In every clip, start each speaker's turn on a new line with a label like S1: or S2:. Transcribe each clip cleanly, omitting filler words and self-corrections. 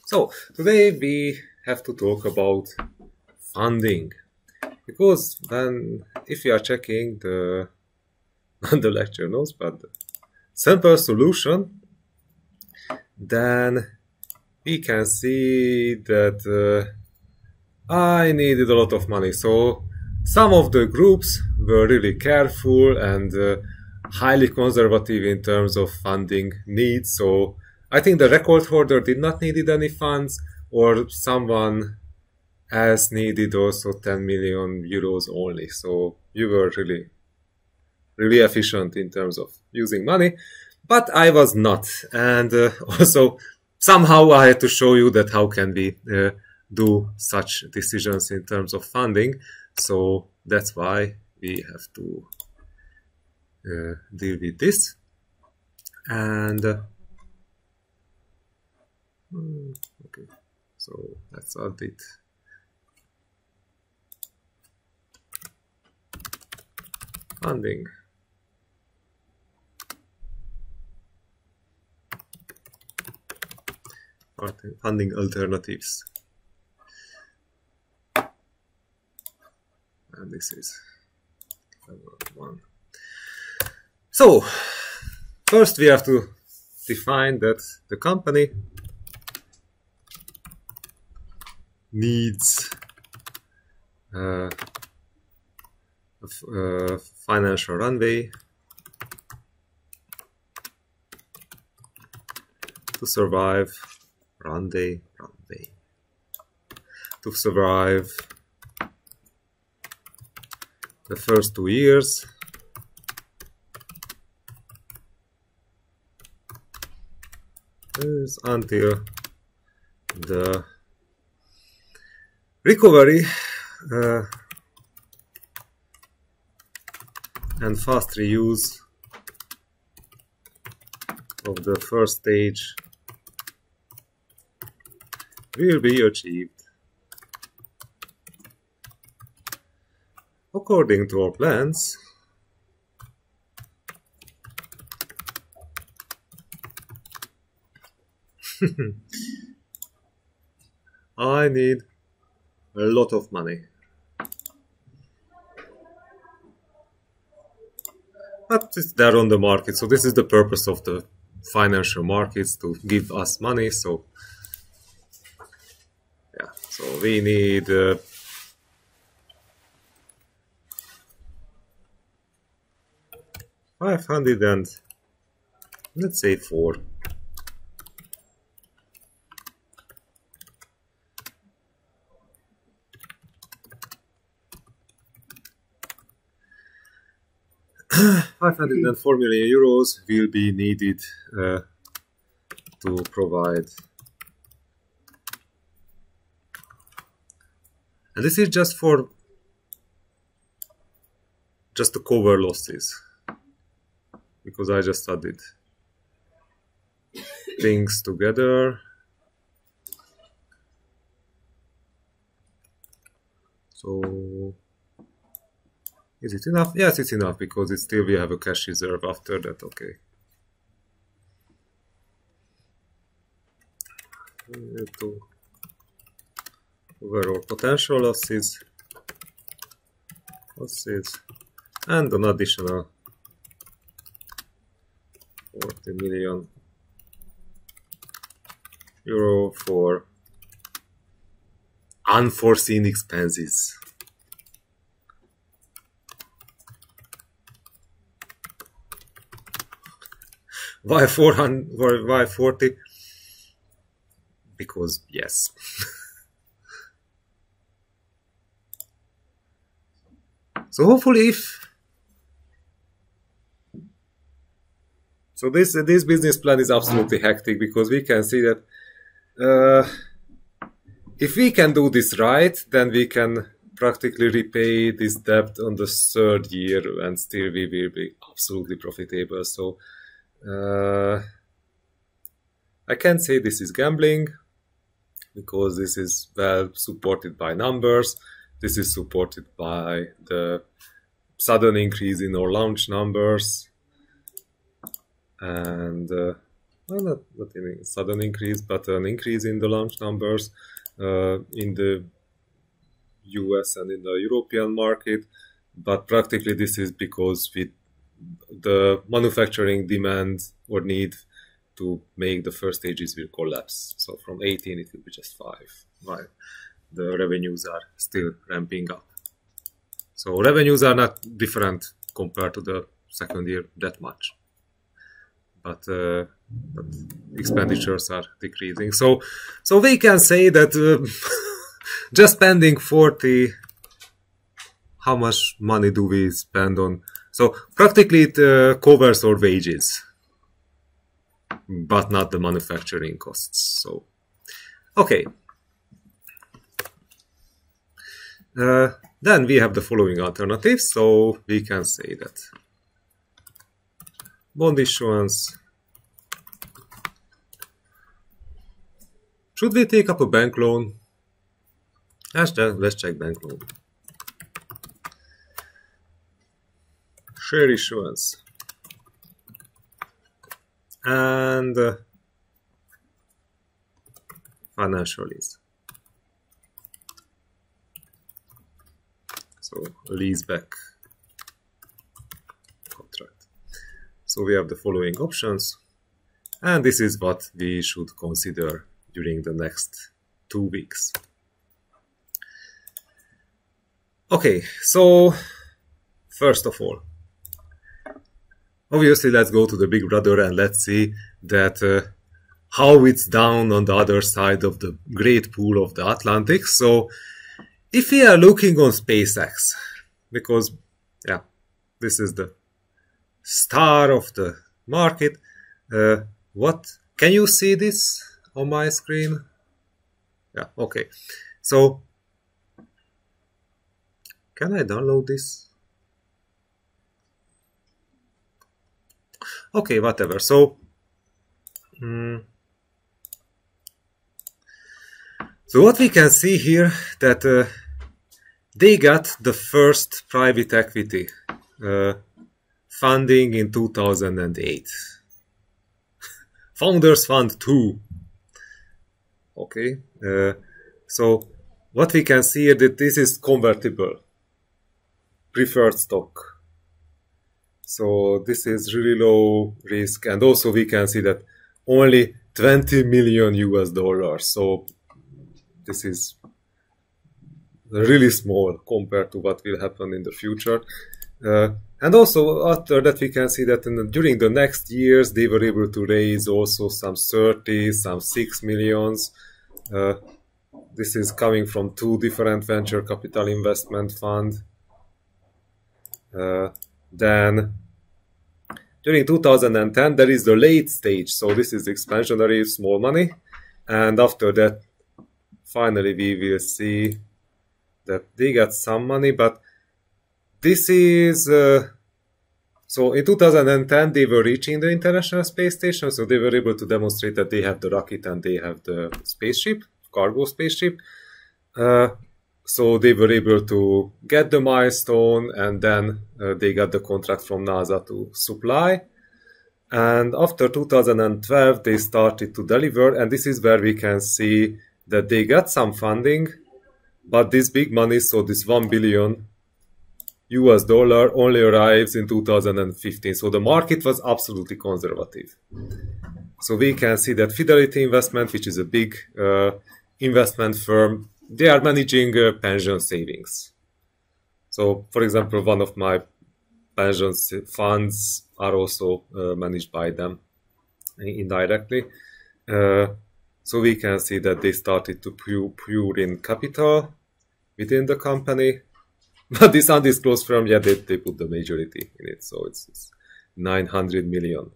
S1: So today we have to talk about funding, because if you are checking the not the lecture notes but the sample solution, then we can see that I needed a lot of money. So some of the groups were really careful and highly conservative in terms of funding needs. So I think the record holder did not need any funds, or someone else needed also 10 million euros only. So you were really efficient in terms of using money, but I was not. And also somehow I had to show you that how can we do such decisions in terms of funding. So that's why we have to deal with this. And okay, so let's add it. Funding. Funding alternatives. And this is level 1. So first we have to define that the company needs a financial runway to survive. To survive the first 2 years is until the recovery and fast reuse of the first stage will be achieved. According to our plans, I need a lot of money. But it's there on the market, so this is the purpose of the financial markets, to give us money. So yeah, so we need 500 and let's say 4. €504 million will be needed to provide. And this is just to cover losses, because I just added things together. So is it enough? Yes, it's enough, because it's still we have a cash reserve after that. Okay. To overall potential losses, and an additional 40 million euro for unforeseen expenses. Why 400? Why 40? Because yes. So hopefully, this business plan is absolutely hectic, because we can see that if we can do this right, then we can practically repay this debt on the 3rd year, and still we will be absolutely profitable. So I can't say this is gambling, because this is well supported by numbers. This is supported by the sudden increase in our launch numbers, and well, not a sudden increase, but an increase in the launch numbers in the US and in the European market. But practically this is because with the manufacturing demand or need to make the first stages will collapse. So from 18 it will be just 5, while the revenues are still ramping up. So revenues are not different compared to the second year that much, but expenditures are decreasing. So we can say that just spending 40, how much money do we spend on? So practically it covers our wages, but not the manufacturing costs. So, okay. Then we have the following alternatives. So we can say that bond issuance. Should we take up a bank loan? Let's check bank loan. Share issuance. And financial lease. So lease back contract. So we have the following options, and this is what we should consider during the next 2 weeks. Okay, so first of all, obviously let's go to the big brother and let's see that how it's down on the other side of the great pool of the Atlantic. So if we are looking on SpaceX, because yeah, this is the star of the market, what can you see this on my screen? Yeah, okay. So can I download this? Okay, whatever. So so what we can see here that they got the first private equity funding in 2008. Founders Fund 2. Okay, so what we can see here that this is convertible preferred stock. So this is really low risk, and also we can see that only 20 million US dollars. So this is really small compared to what will happen in the future. And also after that we can see that during the next years they were able to raise also some 30, some 6 millions. This is coming from 2 different venture capital investment funds. Then during 2010 there is the late stage, so this is expansionary small money, and after that finally we will see that they got some money, but this is so in 2010 they were reaching the International Space Station, so they were able to demonstrate that they have the rocket and they have the spaceship, cargo spaceship. So they were able to get the milestone, and then they got the contract from NASA to supply. And after 2012 they started to deliver, and this is where we can see that they got some funding, but this big money, so this 1 billion US dollar, only arrives in 2015. So the market was absolutely conservative. So we can see that Fidelity Investment, which is a big investment firm, they are managing pension savings. So, for example, one of my pension funds are also managed by them indirectly. So we can see that they started to pour in capital within the company. But this undisclosed firm, yeah, they put the majority in it. So it's 900 million.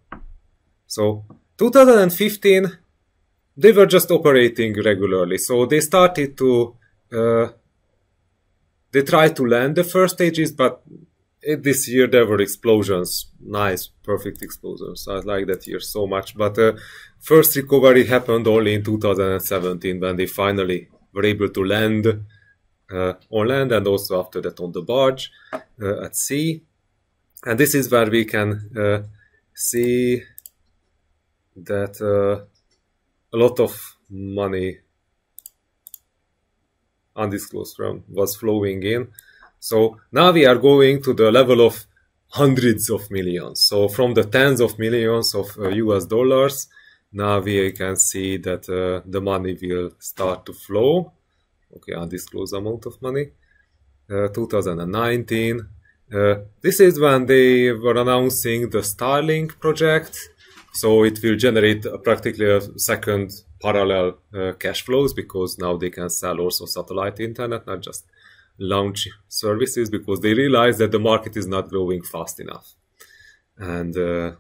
S1: So 2015, they were just operating regularly. So they started to, they tried to land the first stages, but this year there were explosions. Nice, perfect explosions. I like that year so much. But first recovery happened only in 2017 when they finally were able to land on land, and also after that on the barge at sea. And this is where we can see that a lot of money, undisclosed from, was flowing in. So now we are going to the level of hundreds of millions. So from the tens of millions of US dollars, now we can see that the money will start to flow. Okay, undisclosed amount of money. 2019. This is when they were announcing the Starlink project. So it will generate practically a second parallel cash flows, because now they can sell also satellite internet, not just launch services, because they realize that the market is not growing fast enough, and they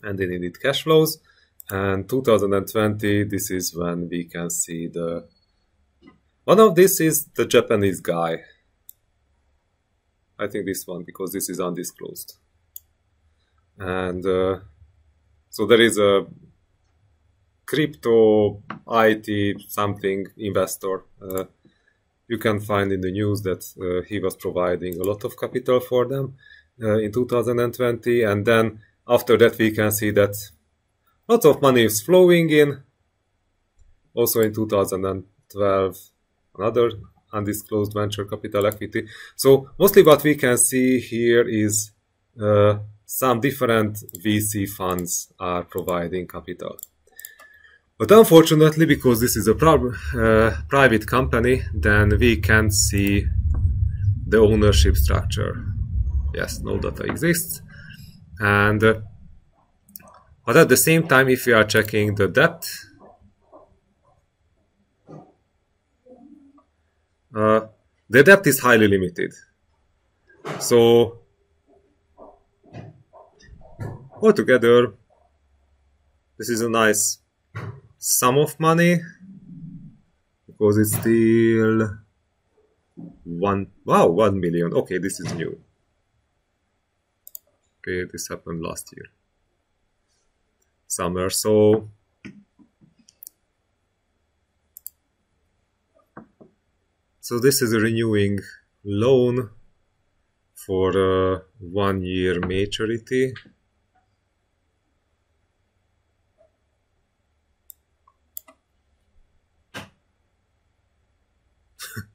S1: needed cash flows. And 2020, this is when we can see the one of this is the Japanese guy. I think this one, because this is undisclosed. And so there is a crypto IT something investor. You can find in the news that he was providing a lot of capital for them in 2020. And then after that, we can see that lots of money is flowing in. Also in 2012, another undisclosed venture capital equity. So mostly what we can see here is some different VC funds are providing capital. But unfortunately, because this is a private company, then we can't see the ownership structure. Yes, no data exists. And but at the same time, if we are checking the debt, the debt is highly limited. So altogether, this is a nice sum of money, because it's still 1 million. Okay, this is new. Okay, this happened last year summer. So this is a renewing loan for a 1 year maturity.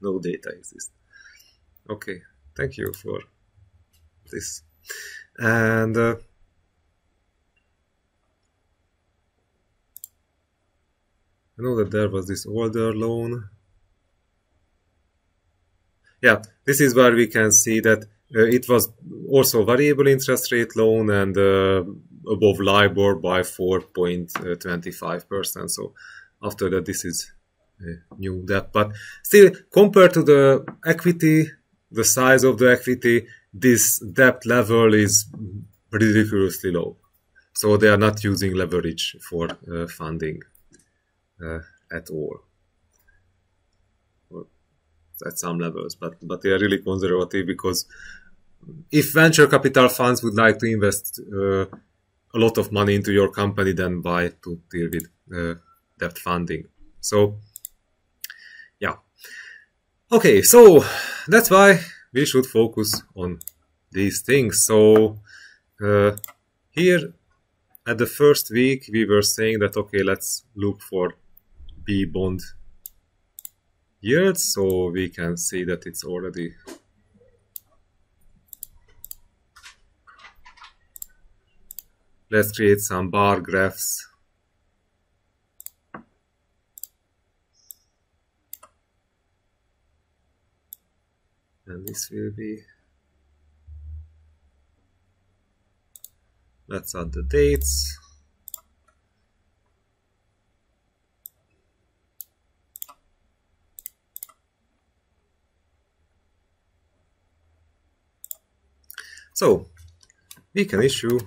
S1: No data exists. Okay, thank you for this. And I know that there was this older loan. Yeah, this is where we can see that it was also variable interest rate loan and above LIBOR by 4.25%. So after that, this is new debt. But still, compared to the equity, the size of the equity, this debt level is ridiculously low. So they are not using leverage for funding at all. At some levels, but they are really conservative, because if venture capital funds would like to invest a lot of money into your company, then why to deal with debt funding? So yeah, okay, so that's why we should focus on these things. So here at the first week, we were saying that, okay, let's look for B bond yields. So we can see that it's already let's create some bar graphs. And this will be, let's add the dates. So we can issue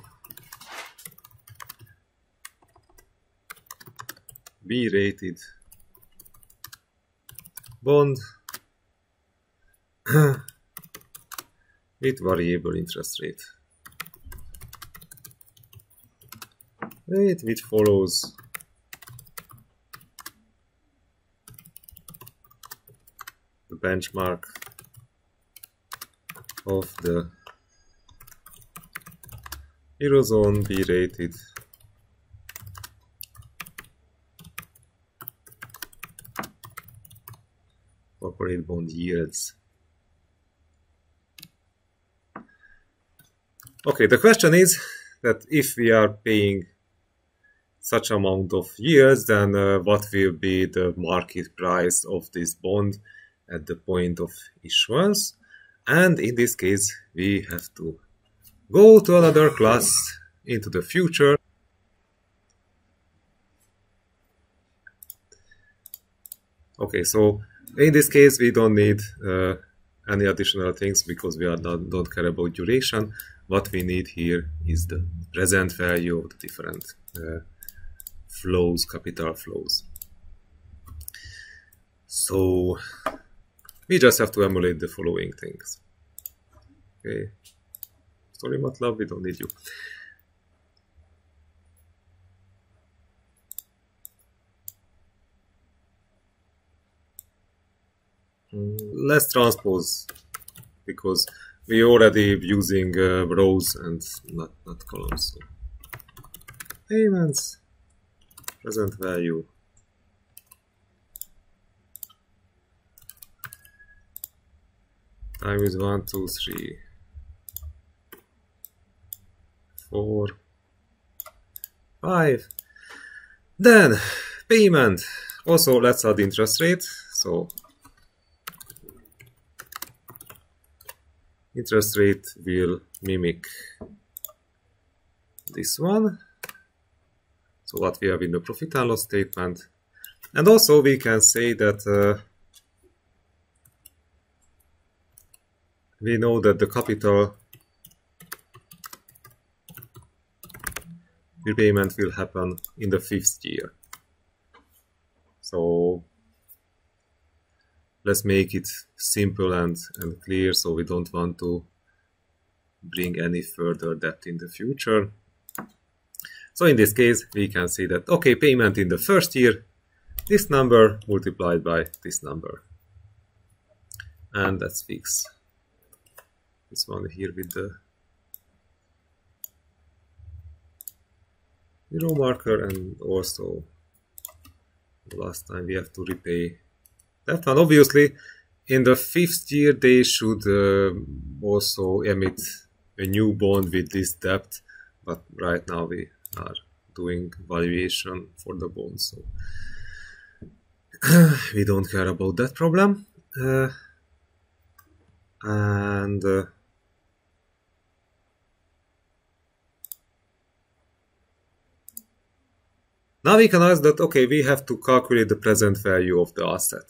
S1: B-rated bond with variable interest rate, which follows the benchmark of the Eurozone B-rated corporate bond yields. Okay, the question is that if we are paying such amount of yields, then what will be the market price of this bond at the point of issuance? And in this case, we have to go to another class into the future. Okay, so in this case, we don't need any additional things because we don't care about duration. What we need here is the present value of the different flows, capital flows. So we just have to emulate the following things. Okay, sorry, MATLAB, we don't need you. Let's transpose because we already using rows and not columns. So payments, present value, time is 1, 2, 3, 4, 5. Then payment. Also, let's add interest rate. So interest rate will mimic this one. So what we have in the profit and loss statement. And also we can say that we know that the capital repayment will happen in the 5th year. So let's make it simple and clear, so we don't want to bring any further debt in the future. So in this case, we can see that, okay, payment in the 1st year, this number multiplied by this number. And let's fix this one here with the zero marker, and also the last time we have to repay that one. Obviously, in the 5th year, they should also emit a new bond with this debt, but right now we are doing valuation for the bond, so we don't care about that problem. Now we can ask that, okay, we have to calculate the present value of the asset.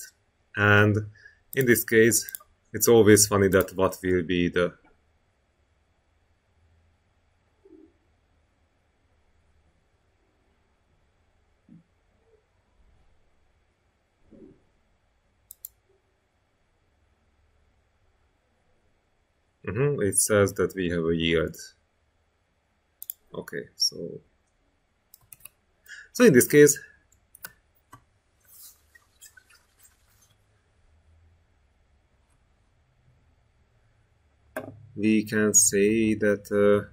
S1: And in this case, it's always funny that what will be the it says that we have a yield. Okay, so in this case, we can say that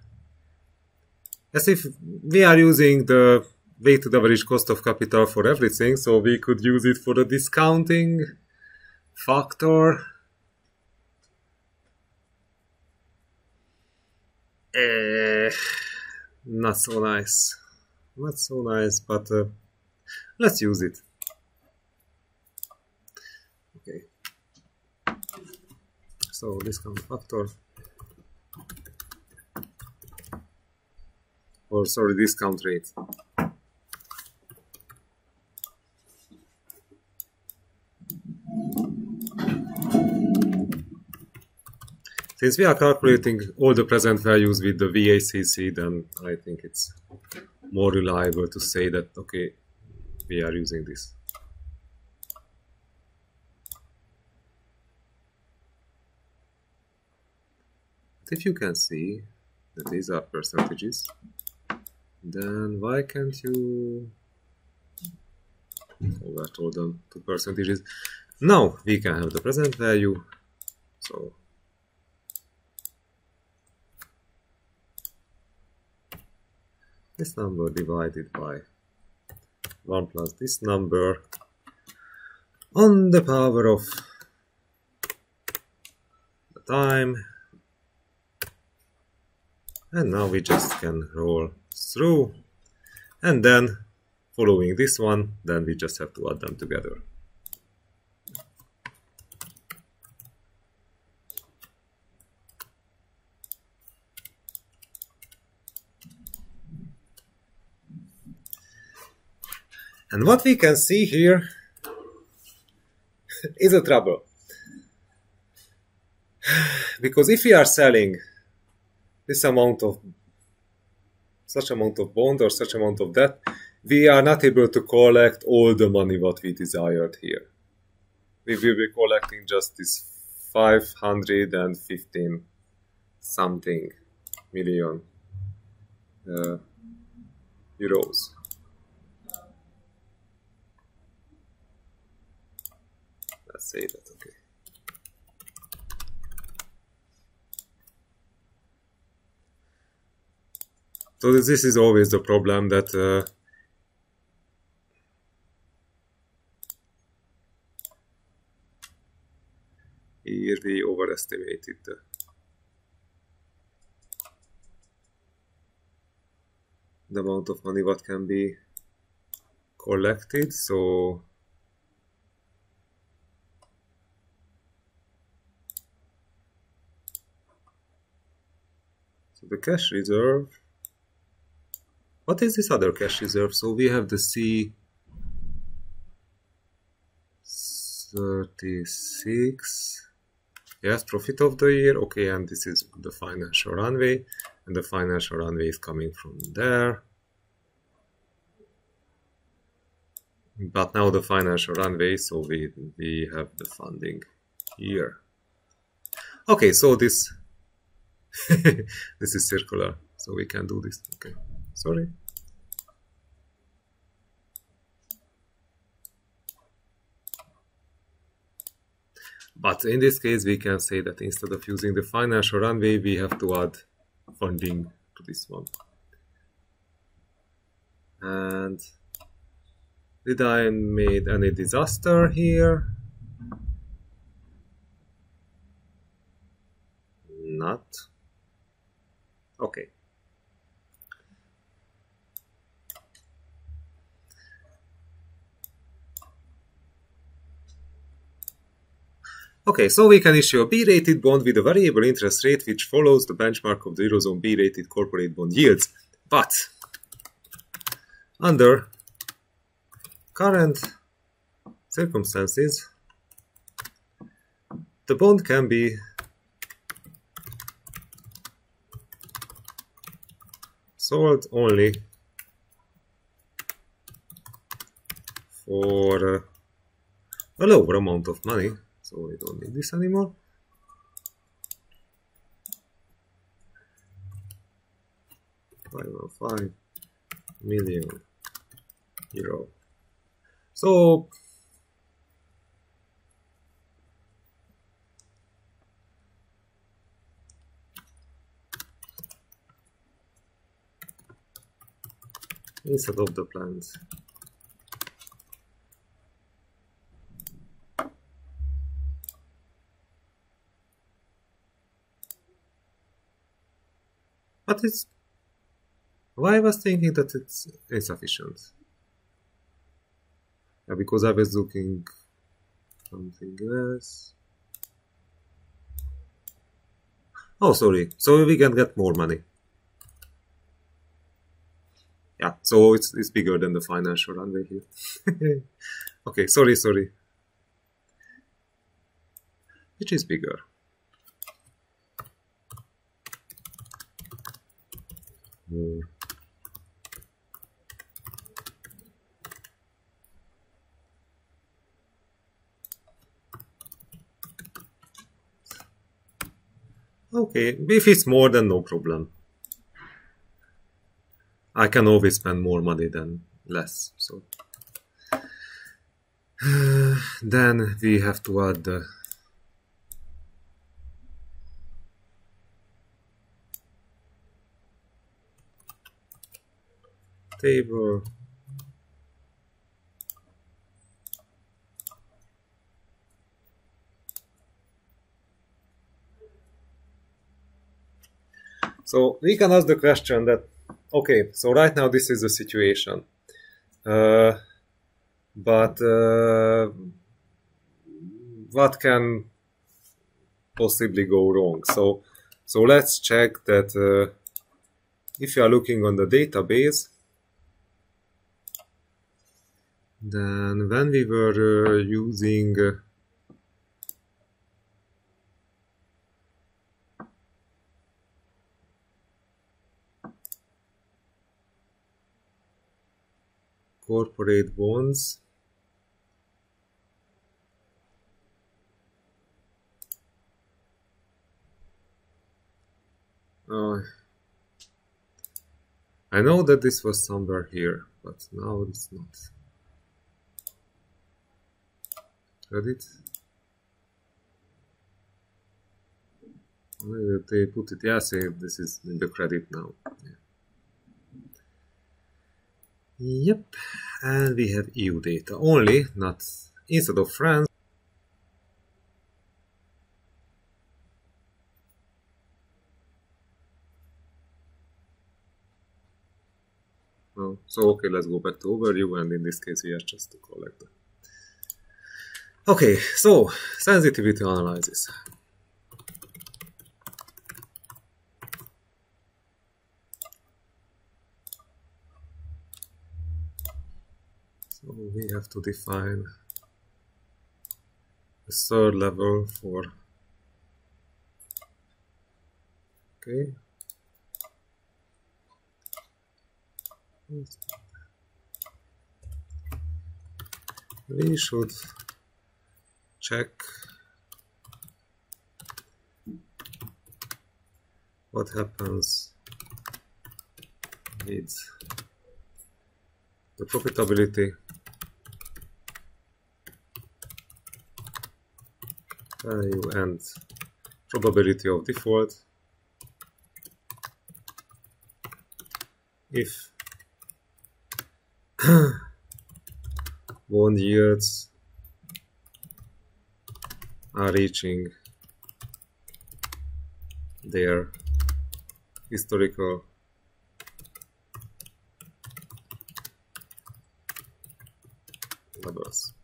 S1: as if we are using the weighted average cost of capital for everything, so we could use it for the discounting factor. Not so nice. Not so nice, but let's use it. Okay. So discount factor, or sorry, discount rate. Since we are calculating all the present values with the VACC, then I think it's more reliable to say that, okay, we are using this. If you can see that these are percentages, then why can't you convert all them to percentages? Now we can have the present value. So this number divided by 1 plus this number on the power of time. And now we just can roll through. And then, following this one, then we just have to add them together. And what we can see here is a trouble. Because if we are selling this amount of, such amount of bond or such amount of debt, we are not able to collect all the money what we desired here. We will be collecting just this 515 something million euros. Let's say that, okay. So this is always the problem that here we overestimated the amount of money what can be collected. So the cash reserve. What is this other cash reserve? So we have the C36. Yes, profit of the year. Okay, and this is the financial runway. And the financial runway is coming from there. But now the financial runway, so we have the funding here. Okay, so this this is circular, so we can do this. Okay, sorry. But in this case, we can say that instead of using the financial runway, we have to add funding to this one. And did I made any disaster here? Not. Okay. Okay, so we can issue a B-rated bond with a variable interest rate which follows the benchmark of the Eurozone B-rated corporate bond yields. But under current circumstances, the bond can be sold only for a lower amount of money. So we don't need this anymore. €5.5 million. So instead of the plans, but it's, why I was thinking that it's insufficient. Yeah, because I was looking something else. Oh, sorry. So we can get more money. Yeah, so it's bigger than the financial runway here. Okay, sorry. Which is bigger? More. Okay, if it's more, then no problem. I can always spend more money than less. So then we have to add the table. So we can ask the question that, okay, so right now this is the situation. But what can possibly go wrong? So let's check that if you are looking on the database, then when we were using corporate bonds, I know that this was somewhere here, but now it's not. Credit. They put it, yeah, say this is in the credit now. Yeah. Yep, and we have EU data only, not instead of France. Oh, so okay, let's go back to overview, and in this case we are just to collect them. Okay, so sensitivity analysis. So we have to define a third level for, okay, we should check what happens with the profitability, value, and probability of default if bond yields are reaching their historical levels.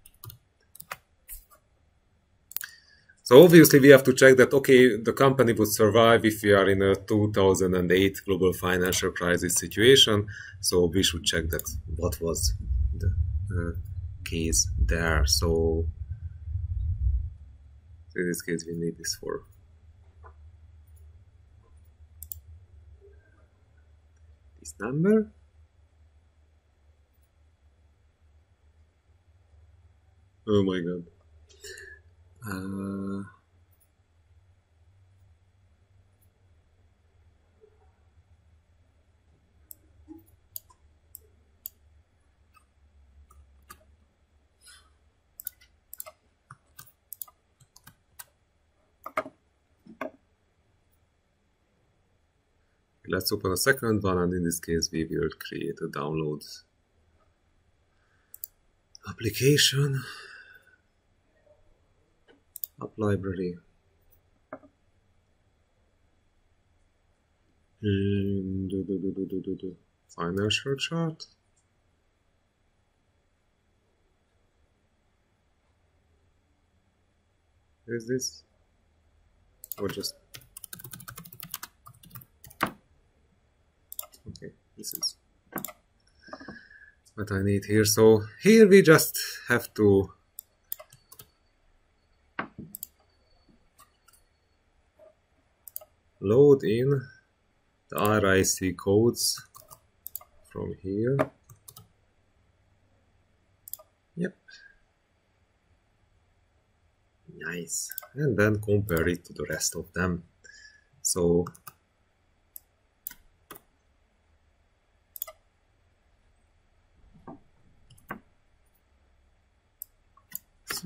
S1: So obviously we have to check that, okay, the company would survive if we are in a 2008 global financial crisis situation. So we should check that what was the case there. So in this case we need this for this number. Oh my god. Let's open a second one, and in this case we will create a download application, app library, financial chart, is this, or just, okay, this is what I need here. So here we just have to load in the RIC codes from here. Yep. Nice. And then compare it to the rest of them. So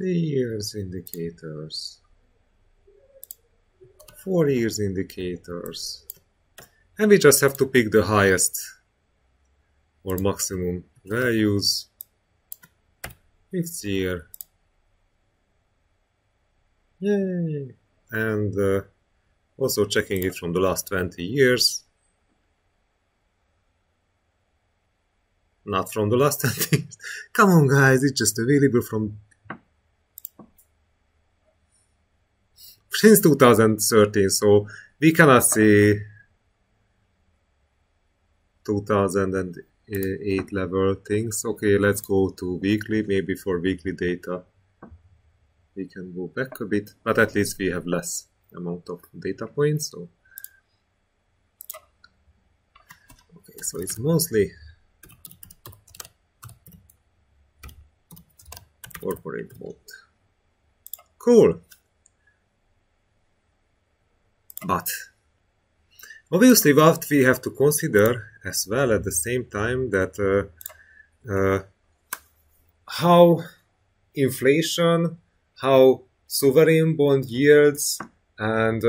S1: years indicators, 4 years indicators, and we just have to pick the highest or maximum values. 5th year, yay! And also checking it from the last 20 years, not from the last 20 years. Come on, guys, it's just available from since 2013, so we cannot see 2008 level things. Okay, let's go to weekly. Maybe for weekly data we can go back a bit, but at least we have less amount of data points. So okay, so it's mostly corporate mode. Cool. But obviously what we have to consider as well at the same time that how inflation, how sovereign bond yields, and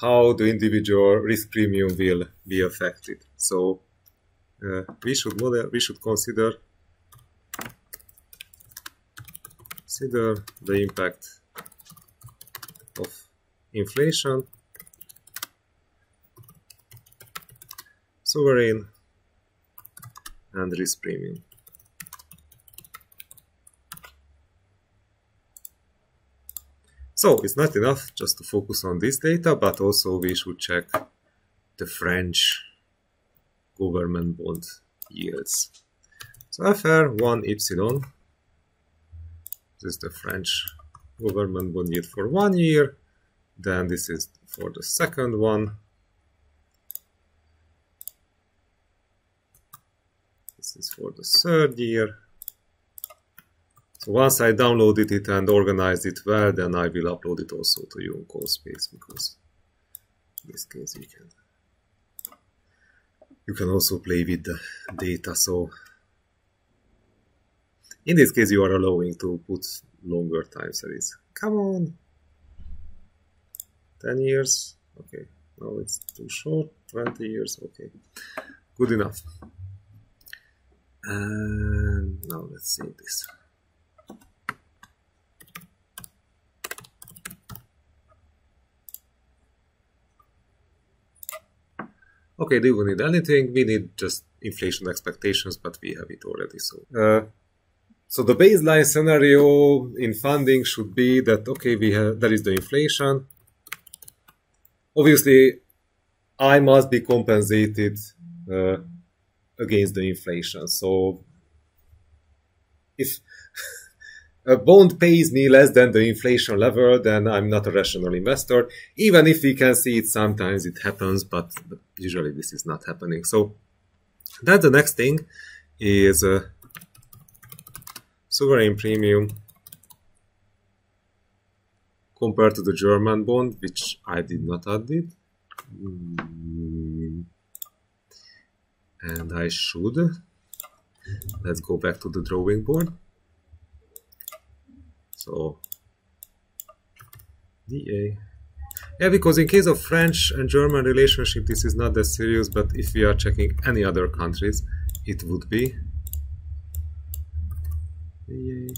S1: how the individual risk premium will be affected. So we should consider the impact of inflation, sovereign, and risk premium. So it's not enough just to focus on this data, but also we should check the French government bond yields. So FR1 epsilon, this is the French government bond yield for 1 year, then this is for the second one, this is for the third year. So once I downloaded it and organized it well, then I will upload it also to you on CodeSpace, because in this case you can also play with the data. So in this case you are allowing to put longer time series. Come on, 10 years, okay, now it's too short, 20 years, okay, good enough. And now let's see this. Okay, do we need anything? We need just inflation expectations, but we have it already. So the baseline scenario in funding should be that, okay, there is the inflation. Obviously, I must be compensated against the inflation. So if a bond pays me less than the inflation level, then I'm not a rational investor. Even if we can see it sometimes it happens, but usually this is not happening. So that's the next thing is sovereign premium compared to the German bond, which I did not add it. And I should. Let's go back to the drawing board. So DA. Yeah, because in case of French and German relationship, this is not that serious, but if we are checking any other countries, it would be DA.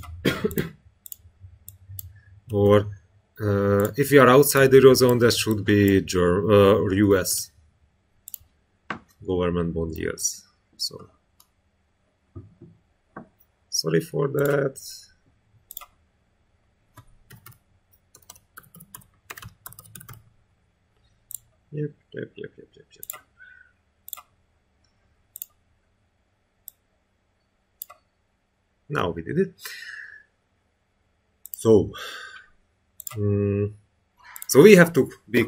S1: Or if we are outside the Eurozone, that should be US government bond yields. So sorry for that. Yep. Now we did it. So we have to be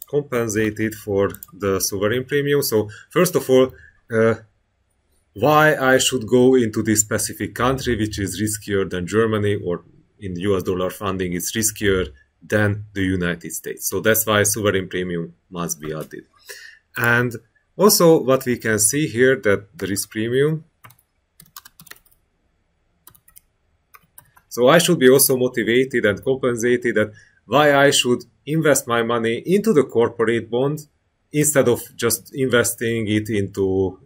S1: compensated for the sovereign premium. So first of all, why I should go into this specific country, which is riskier than Germany, or in US dollar funding it's riskier than the United States. So that's why sovereign premium must be added. And also what we can see here, that the risk premium. So I should be also motivated and compensated that why I should invest my money into the corporate bond instead of just investing it into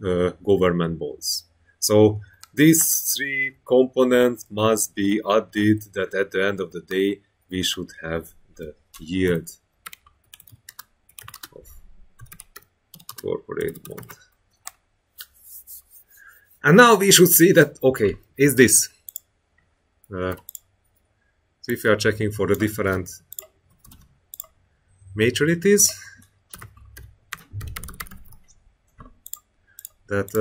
S1: government bonds. So these three components must be added, that at the end of the day we should have the yield of corporate bond. And now we should see that, okay, is this? So if we are checking for the different maturities, that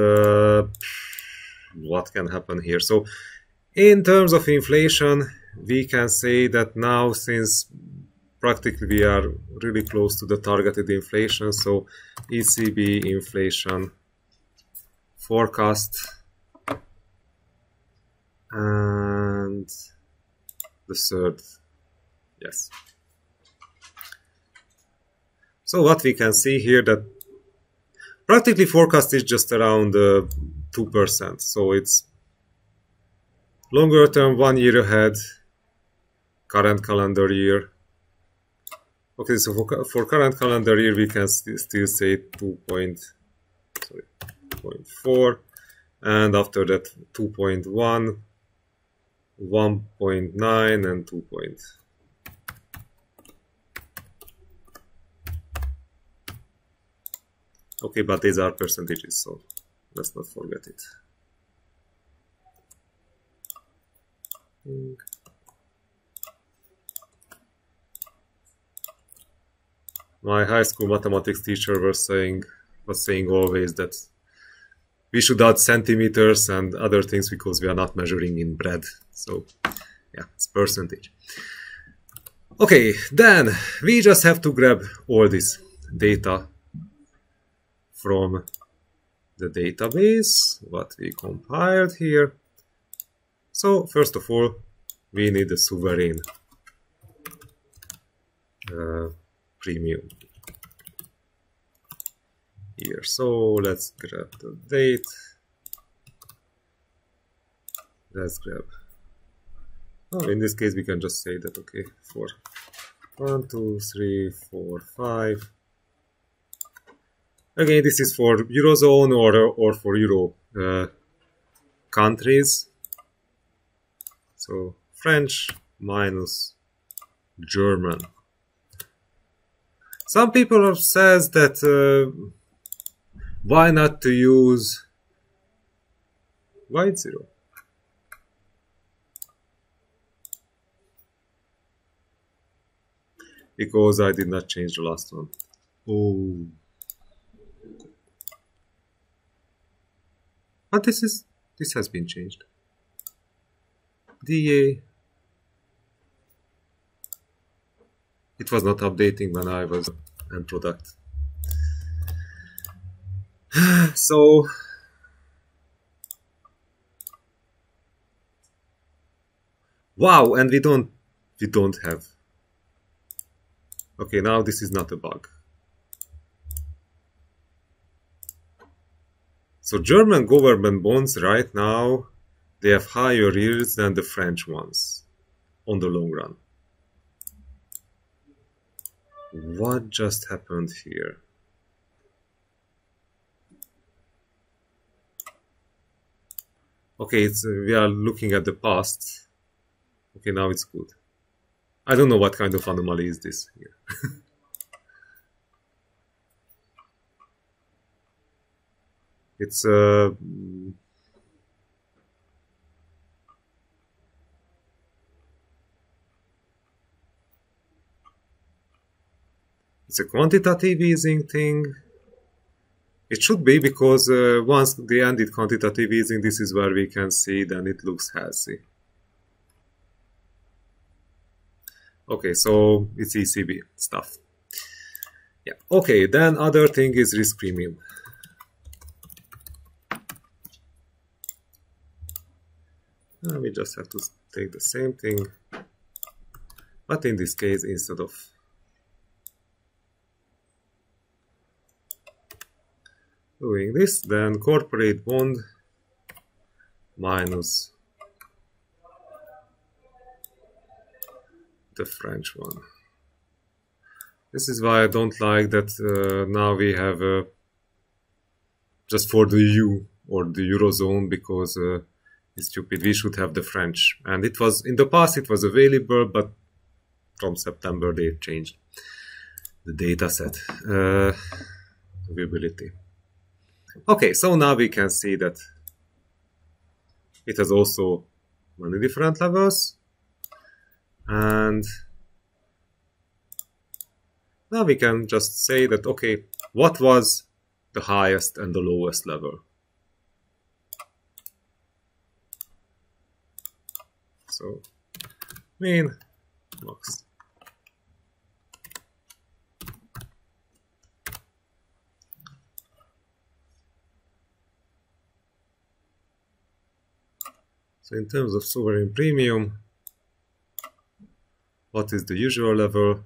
S1: what can happen here? So in terms of inflation, we can say that now, since practically we are really close to the targeted inflation, so ECB inflation forecast and the third, yes. So what we can see here, that practically forecast is just around 2%, so it's longer term 1 year ahead, current calendar year. Okay, so for current calendar year we can still say 2.4, and after that 2.1, 1.9 and 2. Okay, but these are percentages, so let's not forget it. My high school mathematics teacher was saying always that we should add centimeters and other things because we are not measuring in bread. So yeah, it's percentage. Okay, then we just have to grab all this data from the database, what we compiled here. So first of all, we need a sovereign premium here. So let's grab the date. Let's grab. Oh, in this case, we can just say that, okay, for 1, 2, 3, 4, 5. Again, this is for Eurozone or for Euro countries. So French minus German. Some people have says that why not to use white zero? Because I did not change the last one. Oh. But this has been changed. DA. It was not updating when I was end product. So wow, and we don't have. Okay, now this is not a bug. So German government bonds right now, they have higher yields than the French ones on the long run. What just happened here? Okay, we are looking at the past. Okay, now it's good. I don't know what kind of anomaly is this here. It's it's a quantitative easing thing. It should be, because once they ended quantitative easing, this is where we can see then it looks healthy. Okay, so it's ECB stuff. Yeah. Okay, then other thing is risk premium. We just have to take the same thing, but in this case, instead of doing this, then corporate bond minus the French one. This is why I don't like that now we have just for the EU or the Eurozone, because it's stupid. We should have the French, and it was in the past it was available, but from September they changed the data set. viability. Okay, so now we can see that it has also many different levels, and now we can just say that, okay, what was the highest and the lowest level? So min, max. So in terms of sovereign premium, what is the usual level?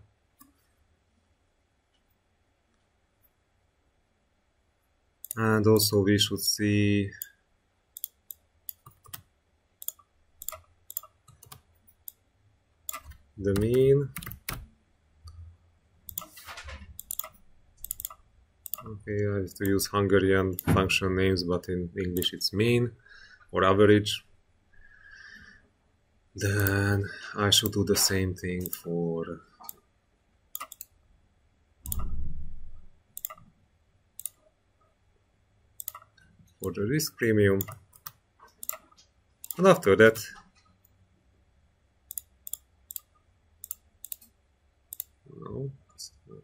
S1: And also we should see the mean. Okay, I have to use Hungarian function names, but in English it's mean or average. Then I should do the same thing for the risk premium. And after that, no, it's not good.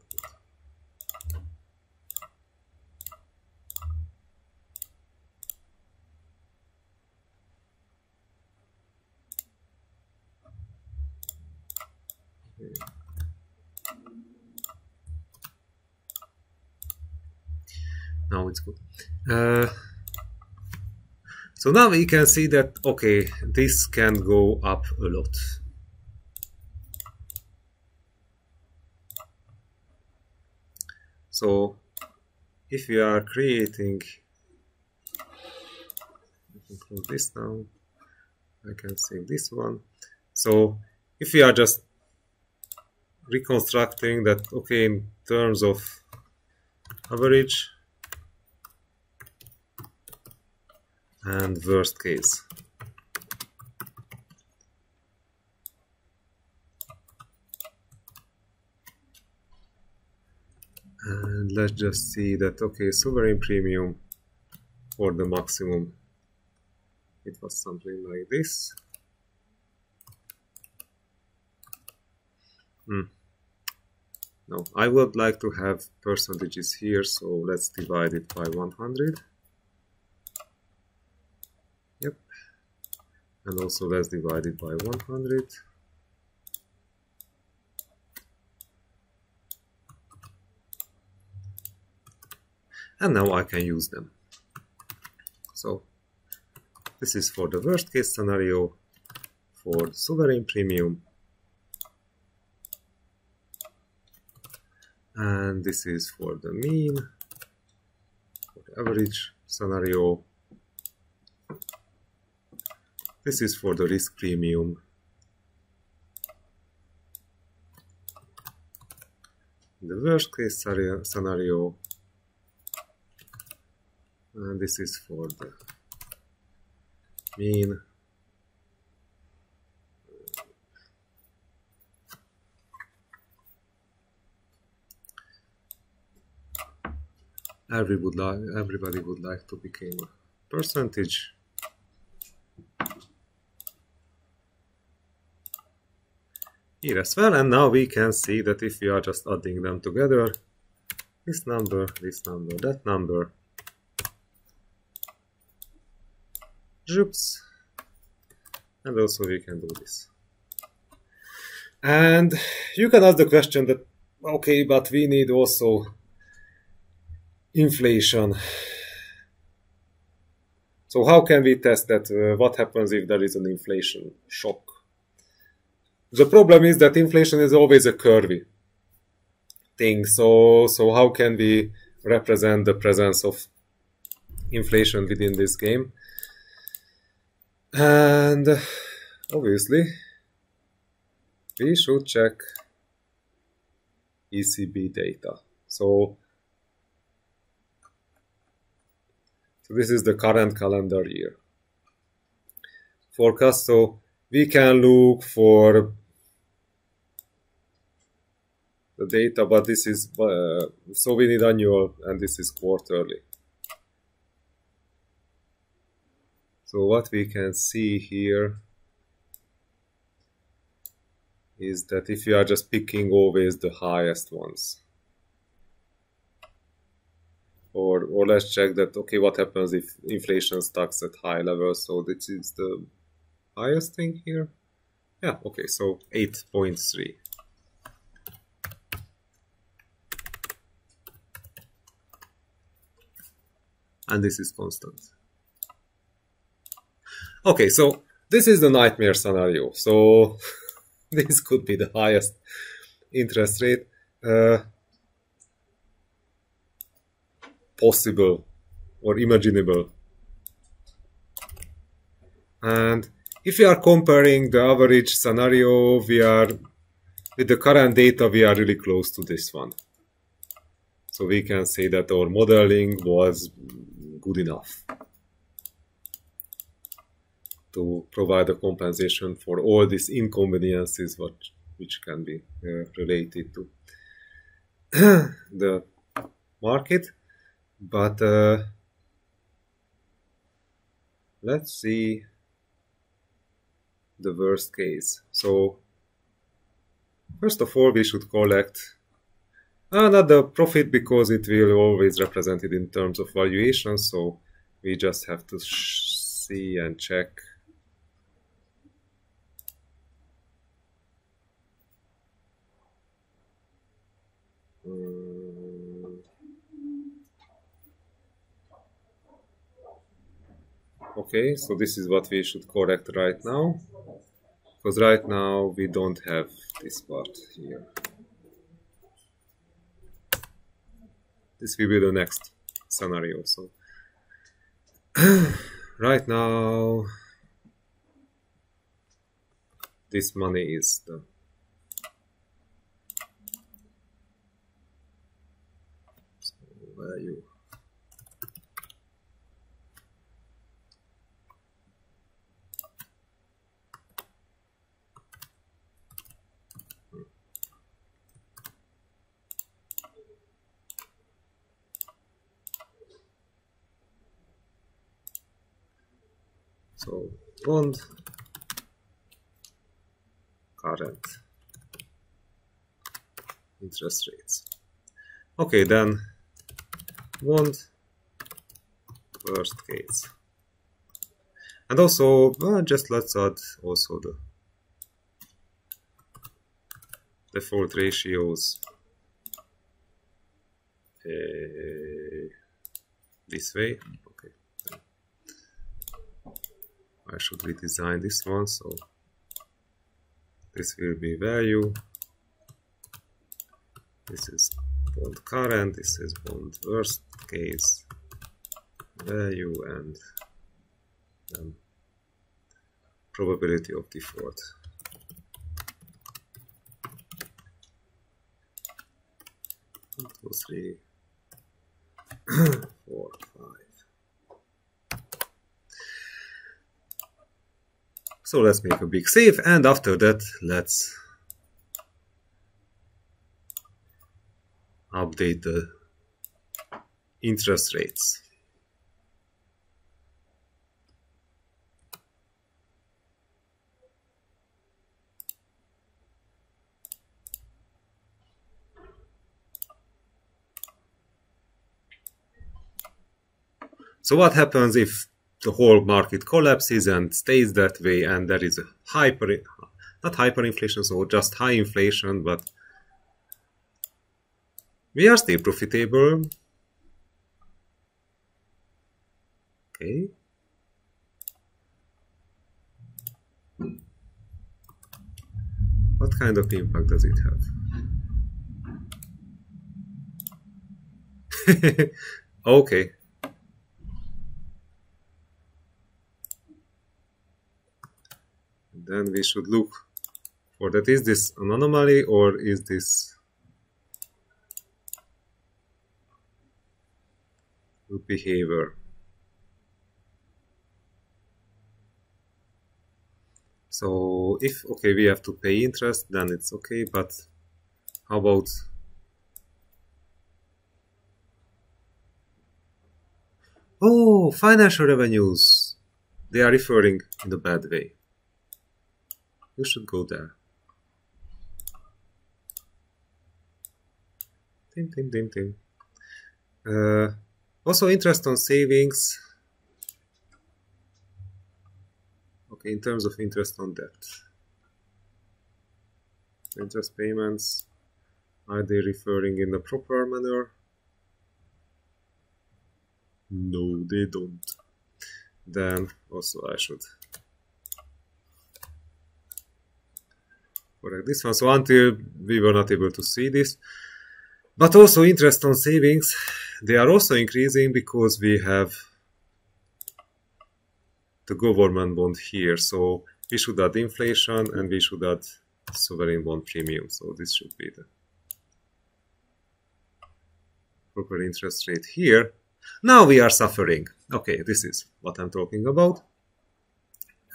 S1: Now it's good. So now we can see that, okay, this can go up a lot. So if we are creating, I can close this now, I can save this one. So if we are just reconstructing that, okay, in terms of average and worst case. And let's just see that, okay, sovereign premium for the maximum, it was something like this. No, I would like to have percentages here, so let's divide it by 100. Yep. And also let's divide it by 100. And now I can use them. So this is for the worst case scenario, for the sovereign premium, and this is for the mean, for the average scenario. This is for the risk premium. The worst case scenario. And this is for the mean. Everybody would like to become a percentage. Here as well, and now we can see that if we are just adding them together, this number, that number, oops, and also we can do this. And you can ask the question that, okay, but we need also inflation. So how can we test that? What happens if there is an inflation shock? The problem is that inflation is always a curvy thing. So how can we represent the presence of inflation within this game? And obviously we should check ECB data. So this is the current calendar year forecast. So we can look for the data, but this is so we need annual and this is quarterly. So what we can see here is that if you are just picking always the highest ones, or let's check that, okay, what happens if inflation stocks at high levels? So this is the highest thing here. Yeah, okay, so 8.3. And this is constant. Okay, so this is the nightmare scenario. So this could be the highest interest rate possible or imaginable. And if we are comparing the average scenario, we are, with the current data, we are really close to this one. So we can say that our modeling was good enough to provide a compensation for all these inconveniences which can be related to the market. But let's see the worst case. So first of all, we should collect not the profit, because it will always represent it in terms of valuation. So we just have to see and check. Okay, so this is what we should correct right now, because right now we don't have this part here. This will be the next scenario. So right now this money is the value. So bond current interest rates. Okay, then bond worst case. And also just let's add also the default ratios this way. Okay. Why should we design this one? So this will be value. This is bond current. This is bond worst case value, and then probability of default. One, two, three, 4, 5. So let's make a big save, and after that let's update the interest rates. So what happens if the whole market collapses and stays that way, and there is a not hyperinflation, so just high inflation, but we are still profitable. Okay. What kind of impact does it have? Okay. Then we should look for that. Is this an anomaly, or is this good behavior? So if, okay, we have to pay interest, then it's okay, but How about oh, financial revenues? They are referring in a bad way. You should go there. Tim, tim, tim, tim. Also interest on savings. Okay, in terms of interest on debt. Interest payments. Are they referring in the proper manner? No, they don't. Then also I should correct this one. So until we were not able to see this. But also interest on savings, they are also increasing because we have the government bond here. So we should add inflation and we should add sovereign bond premium. So this should be the proper interest rate here. Now we are suffering. Okay, this is what I'm talking about.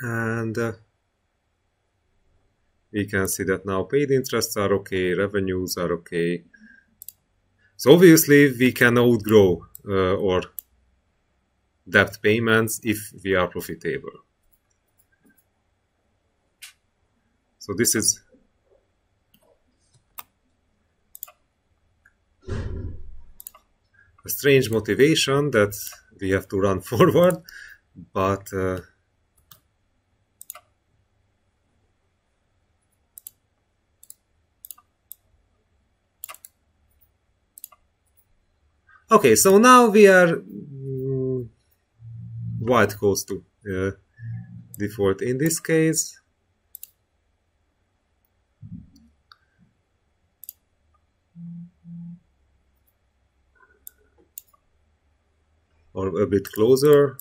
S1: And we can see that now paid interests are okay, revenues are okay. So obviously we can outgrow our debt payments if we are profitable. So this is a strange motivation that we have to run forward, but okay, so now we are quite close to default in this case. Or a bit closer.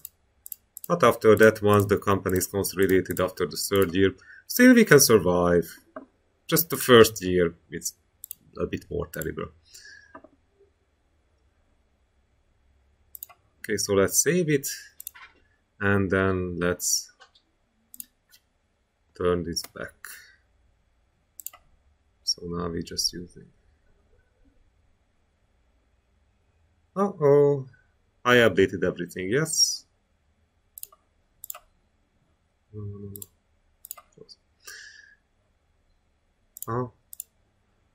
S1: But after that, once the company is consolidated after the third year, still we can survive. Just the first year, it's a bit more terrible. Okay, so let's save it. And then let's turn this back. So now we just use it. Uh-oh. I updated everything, yes? No. Oh.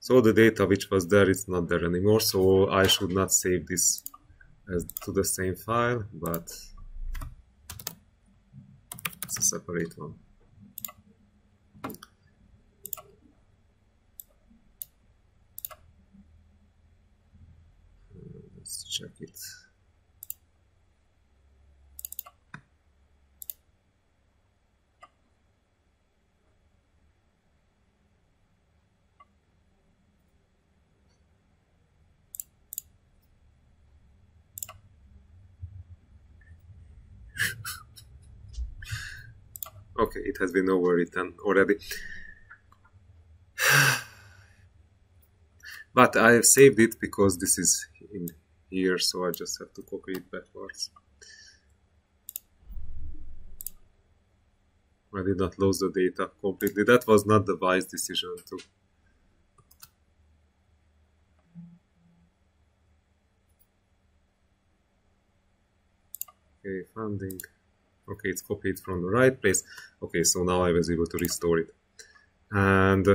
S1: So the data which was there is not there anymore, so I should not save this as to the same file, but it's a separate one. Let's check it. Okay, it has been overwritten already. But I have saved it because this is in here, so I just have to copy it backwards. I did not lose the data completely. That was not the wise decision to. Okay, funding. Okay, it's copied from the right place. Okay, so now I was able to restore it. And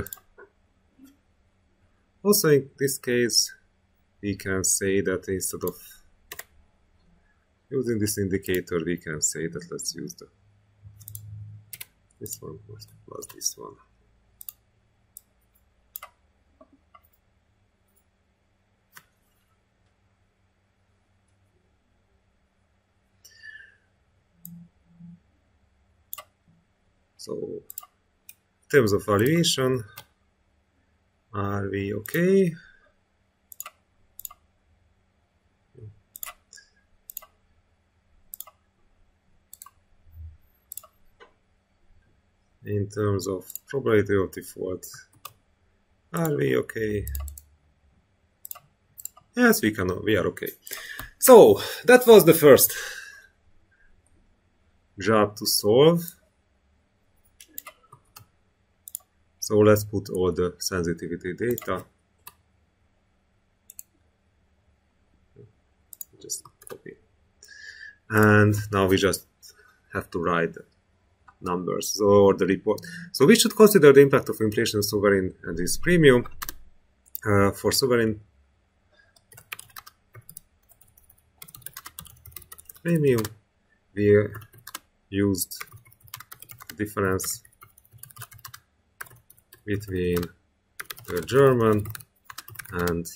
S1: also in this case, we can say that instead of using this indicator, we can say that let's use this one plus this one. So, in terms of valuation, are we okay? In terms of probability of default, are we okay? Yes, we are okay. So, that was the first job to solve. So let's put all the sensitivity data. just copy. And now we just have to write the numbers or the report. So we should consider the impact of inflation, sovereign, and risk premium. For sovereign premium, we used the difference between the German and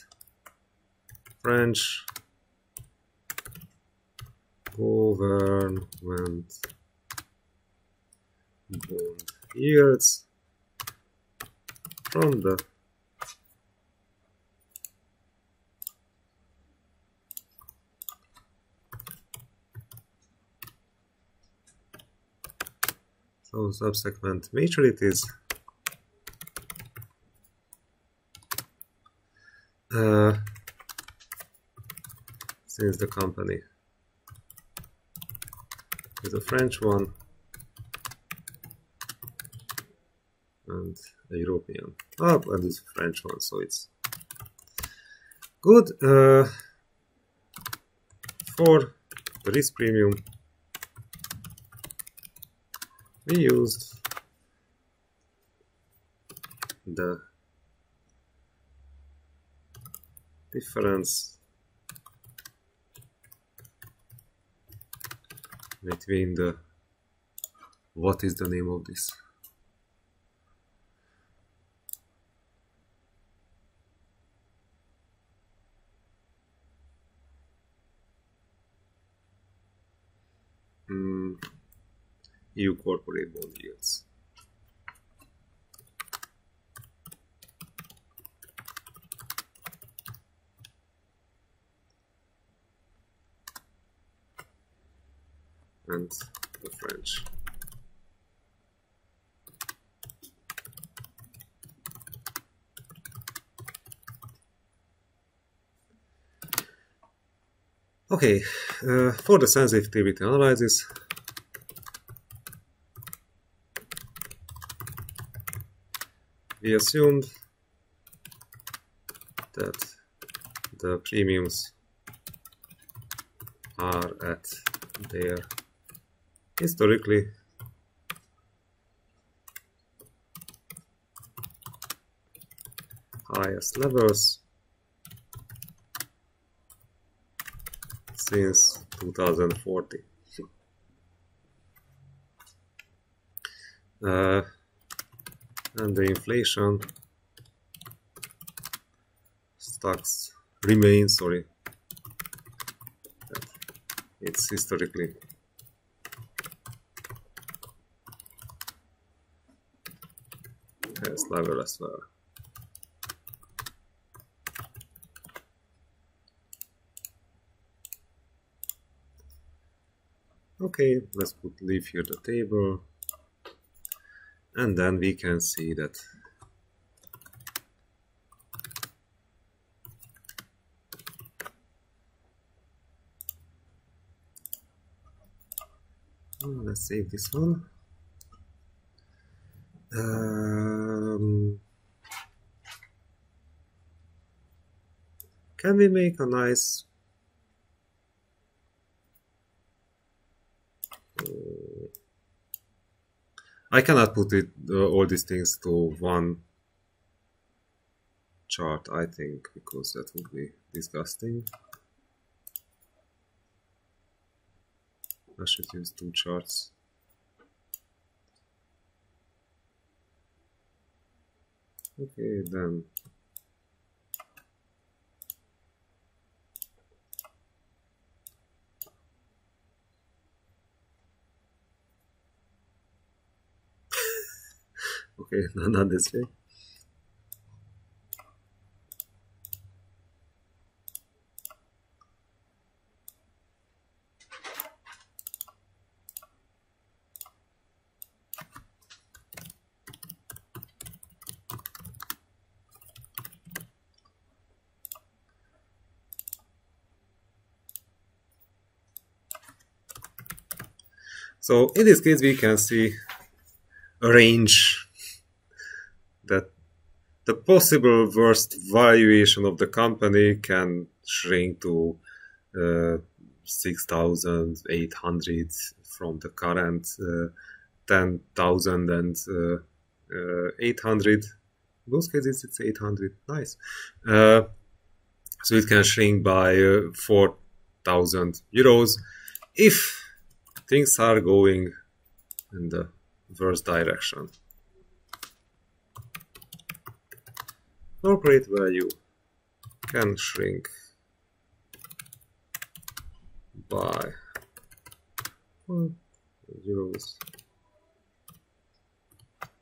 S1: French government bond yields from the subsequent maturities since the company is a French one and a European. Oh, and it's a French one, so it's good. For the risk premium, we used the difference between the, what is the name of this? EU corporate bond yields. And the French. Okay, for the sensitivity analysis, we assumed that the premiums are at their historically highest levels since 2014. And the inflation stocks remains, it's historically highest level as well. Okay, let's leave here the table, and then we can see that let's save this one. Can we make a nice I cannot put it all these things to one chart, I think, because that would be disgusting. I should use two charts. Okay, then okay, not this way. So in this case, we can see a range that the possible worst valuation of the company can shrink to 6,800 from the current 10,800. In those cases, it's 800. Nice. So it can shrink by 4,000 euros if things are going in the worst direction. Corporate value can shrink by euros.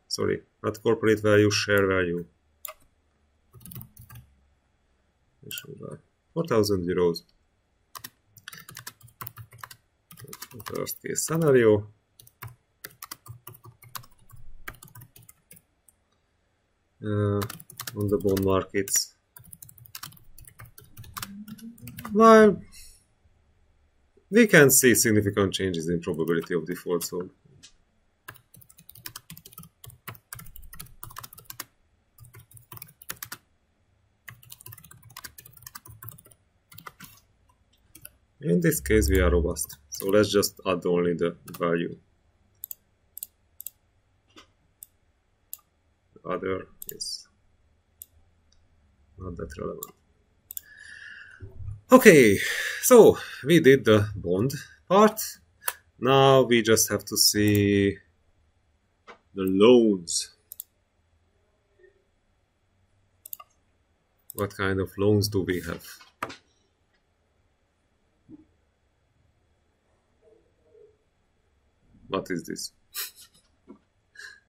S1: Sorry, not corporate value, share value. 4,000 euros. Worst case scenario. On the bond markets. Well, we can see significant changes in probability of default, so in this case we are robust. So let's just add only the value. The other is not that relevant. Okay, so we did the bond part. Now we just have to see the loans. What kind of loans do we have? What is this?